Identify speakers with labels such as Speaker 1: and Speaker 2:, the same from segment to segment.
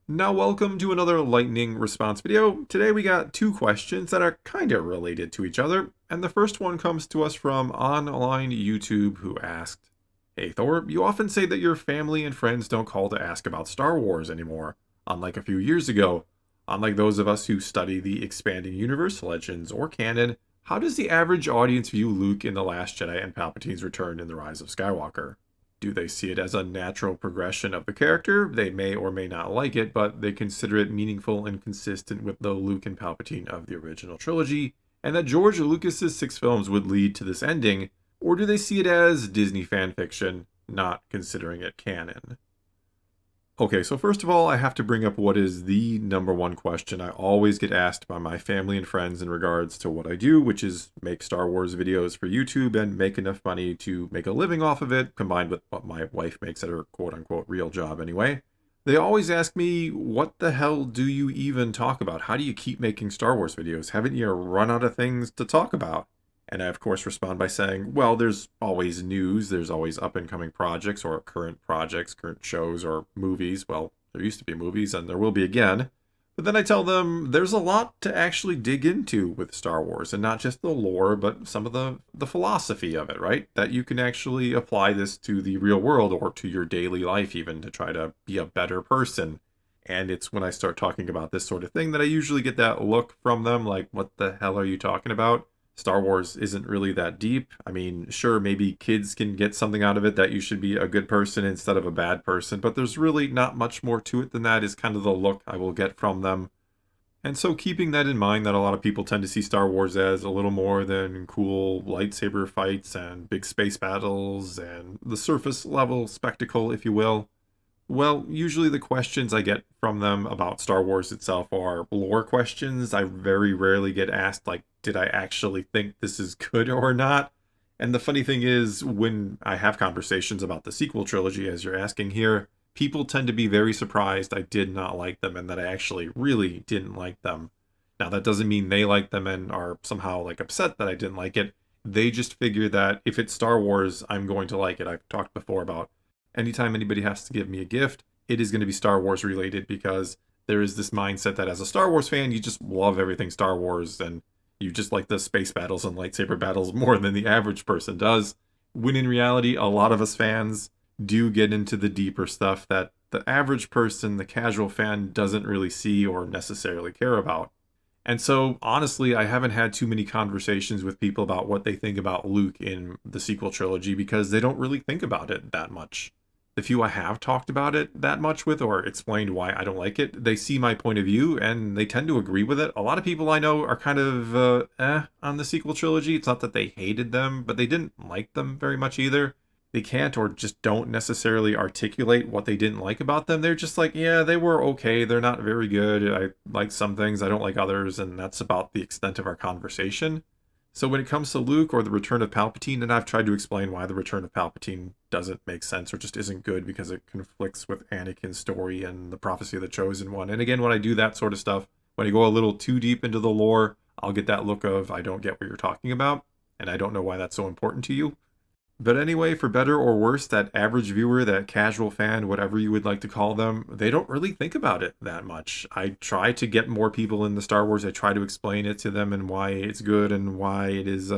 Speaker 1: Now welcome to another lightning response video. Today we got two questions that are kind of related to each other, and the first one comes to us from online YouTube who asked, "Hey Thor, you often say that your family and friends don't call to ask about Star Wars anymore, unlike a few years ago. Unlike those of us who study the expanding universe, legends, or canon, how does the average audience view Luke in The Last Jedi and Palpatine's return in The Rise of Skywalker? Do they see it as a natural progression of the character? They may or may not like it, but they consider it meaningful and consistent with the Luke and Palpatine of the original trilogy, and that George Lucas's 6 films would lead to this ending, or do they see it as Disney fanfiction, not considering it canon?" Okay, so first of all, I have to bring up what is the number one question I always get asked by my family and friends in regards to what I do, which is make Star Wars videos for YouTube and make enough money to make a living off of it, combined with what my wife makes at her quote-unquote real job anyway. They always ask me, what the hell do you even talk about? How do you keep making Star Wars videos? Haven't you run out of things to talk about? And I, of course, respond by saying, well, there's always news, there's always up and coming projects or current projects, current shows or movies. Well, there used to be movies and there will be again. But then I tell them there's a lot to actually dig into with Star Wars, and not just the lore, but some of the philosophy of it, right? That you can actually apply this to the real world or to your daily life even to try to be a better person. And it's when I start talking about this sort of thing that I usually get that look from them like, what the hell are you talking about? Star Wars isn't really that deep. I mean, sure, maybe kids can get something out of it that you should be a good person instead of a bad person, but there's really not much more to it than that, is kind of the look I will get from them. And so keeping that in mind, that a lot of people tend to see Star Wars as a little more than cool lightsaber fights and big space battles and the surface level spectacle, if you will. Well, usually the questions I get from them about Star Wars itself are lore questions. I very rarely get asked, like, did I actually think this is good or not? And the funny thing is, when I have conversations about the sequel trilogy, as you're asking here, people tend to be very surprised I did not like them and that I actually really didn't like them. Now, that doesn't mean they like them and are somehow like upset that I didn't like it. They just figure that if it's Star Wars, I'm going to like it. I've talked before about anytime anybody has to give me a gift, it is going to be Star Wars related, because there is this mindset that as a Star Wars fan, you just love everything Star Wars and you just like the space battles and lightsaber battles more than the average person does. When in reality, a lot of us fans do get into the deeper stuff that the average person, the casual fan, doesn't really see or necessarily care about. And so, honestly, I haven't had too many conversations with people about what they think about Luke in the sequel trilogy because they don't really think about it that much. The few I have talked about it that much with or explained why I don't like it, they see my point of view and they tend to agree with it. A lot of people I know are kind of on the sequel trilogy. It's not that they hated them, but they didn't like them very much either. They can't or just don't necessarily articulate what they didn't like about them. They're just like, yeah, they were okay. They're not very good. I like some things, I don't like others, and that's about the extent of our conversation. So when it comes to Luke or the return of Palpatine, and I've tried to explain why the return of Palpatine doesn't make sense or just isn't good because it conflicts with Anakin's story and the prophecy of the Chosen One. And again, when I do that sort of stuff, when I go a little too deep into the lore, I'll get that look of, I don't get what you're talking about, and I don't know why that's so important to you. But anyway, for better or worse, that average viewer, that casual fan, whatever you would like to call them, they don't really think about it that much. I try to get more people in the Star Wars. I try to explain it to them and why it's good and why it is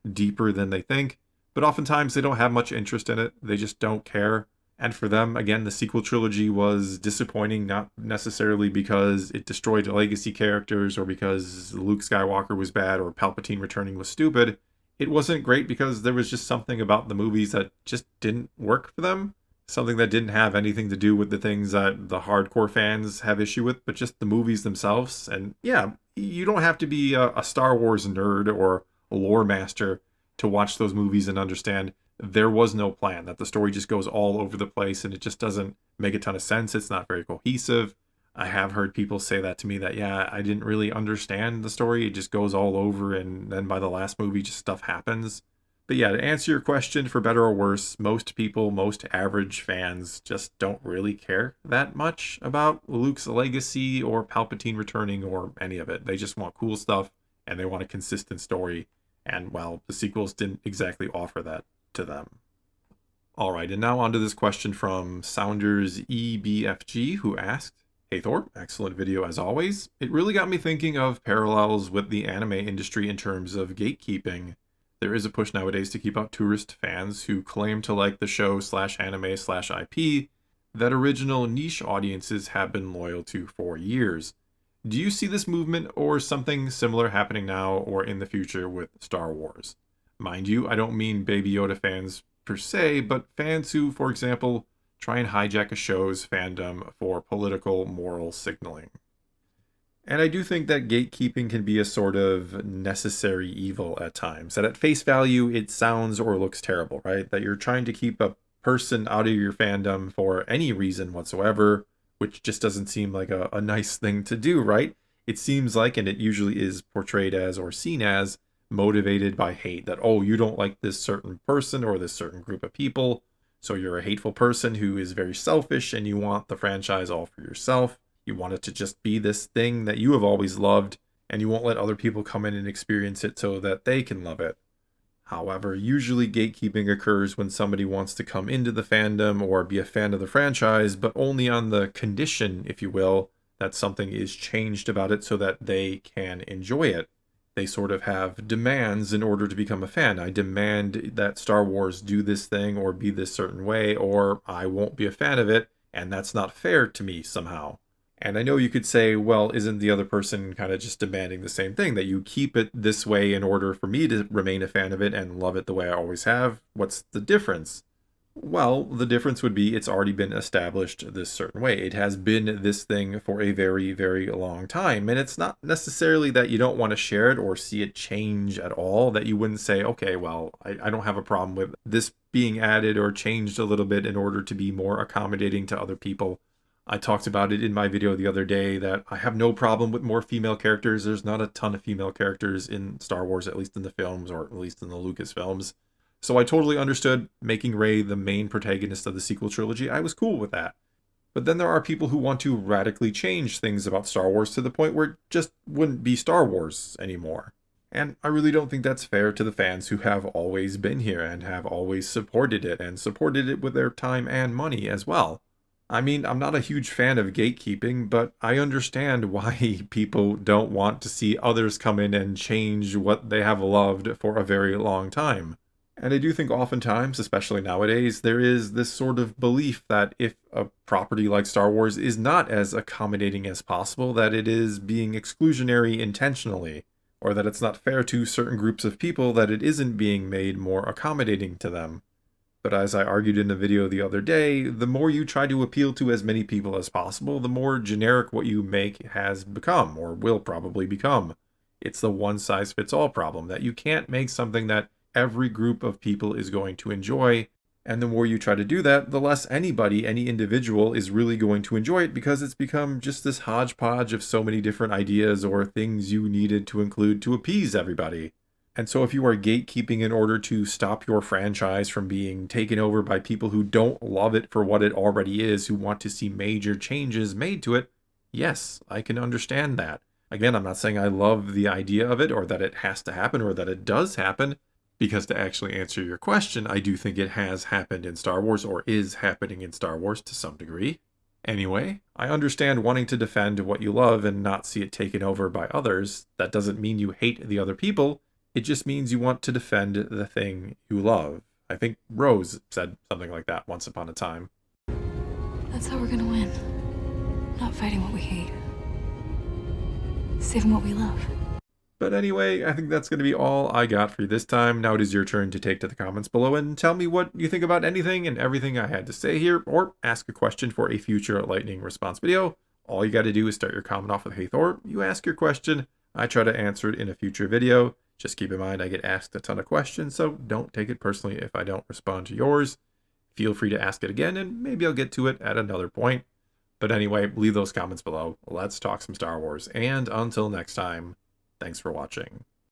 Speaker 1: deeper than they think. But oftentimes they don't have much interest in it. They just don't care. And for them, again, the sequel trilogy was disappointing, not necessarily because it destroyed legacy characters or because Luke Skywalker was bad or Palpatine returning was stupid. It wasn't great because there was just something about the movies that just didn't work for them. Something that didn't have anything to do with the things that the hardcore fans have issue with, but just the movies themselves. And yeah, you don't have to be a Star Wars nerd or a lore master to watch those movies and understand there was no plan, that the story just goes all over the place and it just doesn't make a ton of sense. It's not very cohesive. I have heard people say that to me, that, yeah, I didn't really understand the story. It just goes all over, and then by the last movie, just stuff happens. But yeah, to answer your question, for better or worse, most people, most average fans, just don't really care that much about Luke's legacy or Palpatine returning or any of it. They just want cool stuff and they want a consistent story. And well, the sequels didn't exactly offer that to them. All right, and now on to this question from Sounders EBFG, who asked, Hey Thor, excellent video as always. It really got me thinking of parallels with the anime industry in terms of gatekeeping. There is a push nowadays to keep out tourist fans who claim to like the show slash anime slash IP that original niche audiences have been loyal to for years. Do you see this movement or something similar happening now or in the future with Star Wars? Mind you, I don't mean Baby Yoda fans per se, but fans who, for example, try and hijack a show's fandom for political, moral signaling. And I do think that gatekeeping can be a sort of necessary evil at times. That at face value, it sounds or looks terrible, right? That you're trying to keep a person out of your fandom for any reason whatsoever, which just doesn't seem like a nice thing to do, right? It seems like, and it usually is portrayed as or seen as, motivated by hate. That, oh, you don't like this certain person or this certain group of people, so you're a hateful person who is very selfish and you want the franchise all for yourself. You want it to just be this thing that you have always loved, and you won't let other people come in and experience it so that they can love it. However, usually gatekeeping occurs when somebody wants to come into the fandom or be a fan of the franchise, but only on the condition, if you will, that something is changed about it so that they can enjoy it. They sort of have demands in order to become a fan. I demand that Star Wars do this thing or be this certain way, or I won't be a fan of it, and that's not fair to me somehow. And I know you could say, well, isn't the other person kind of just demanding the same thing, that you keep it this way in order for me to remain a fan of it and love it the way I always have? What's the difference? Well, the difference would be it's already been established this certain way. It has been this thing for a very, very long time. And it's not necessarily that you don't want to share it or see it change at all, that you wouldn't say, okay, well, I don't have a problem with this being added or changed a little bit in order to be more accommodating to other people. I talked about it in my video the other day that I have no problem with more female characters. There's not a ton of female characters in Star Wars, at least in the films or at least in the Lucas films. So I totally understood making Rey the main protagonist of the sequel trilogy. I was cool with that. But then there are people who want to radically change things about Star Wars to the point where it just wouldn't be Star Wars anymore. And I really don't think that's fair to the fans who have always been here and have always supported it and supported it with their time and money as well. I mean, I'm not a huge fan of gatekeeping, but I understand why people don't want to see others come in and change what they have loved for a very long time. And I do think oftentimes, especially nowadays, there is this sort of belief that if a property like Star Wars is not as accommodating as possible, that it is being exclusionary intentionally, or that it's not fair to certain groups of people, that it isn't being made more accommodating to them. But as I argued in a video the other day, the more you try to appeal to as many people as possible, the more generic what you make has become, or will probably become. It's the one-size-fits-all problem, that you can't make something that every group of people is going to enjoy, and the more you try to do that, the less any individual is really going to enjoy it, because it's become just this hodgepodge of so many different ideas or things you needed to include to appease everybody. And so if you are gatekeeping in order to stop your franchise from being taken over by people who don't love it for what it already is, who want to see major changes made to it, yes, I can understand that. Again, I'm not saying I love the idea of it or that it has to happen or that it does happen, because to actually answer your question, I do think it has happened in Star Wars or is happening in Star Wars to some degree. Anyway, I understand wanting to defend what you love and not see it taken over by others. That doesn't mean you hate the other people. It just means you want to defend the thing you love. I think Rose said something like that once upon a time.
Speaker 2: That's how we're gonna win. Not fighting what we hate. Saving what we love.
Speaker 1: But anyway, I think that's going to be all I got for you this time. Now it is your turn to take to the comments below and tell me what you think about anything and everything I had to say here, or ask a question for a future lightning response video. All you got to do is start your comment off with "Hey Thor." You ask your question, I try to answer it in a future video. Just keep in mind I get asked a ton of questions, so don't take it personally if I don't respond to yours. Feel free to ask it again, and maybe I'll get to it at another point. But anyway, leave those comments below. Let's talk some Star Wars, and until next time, thanks for watching.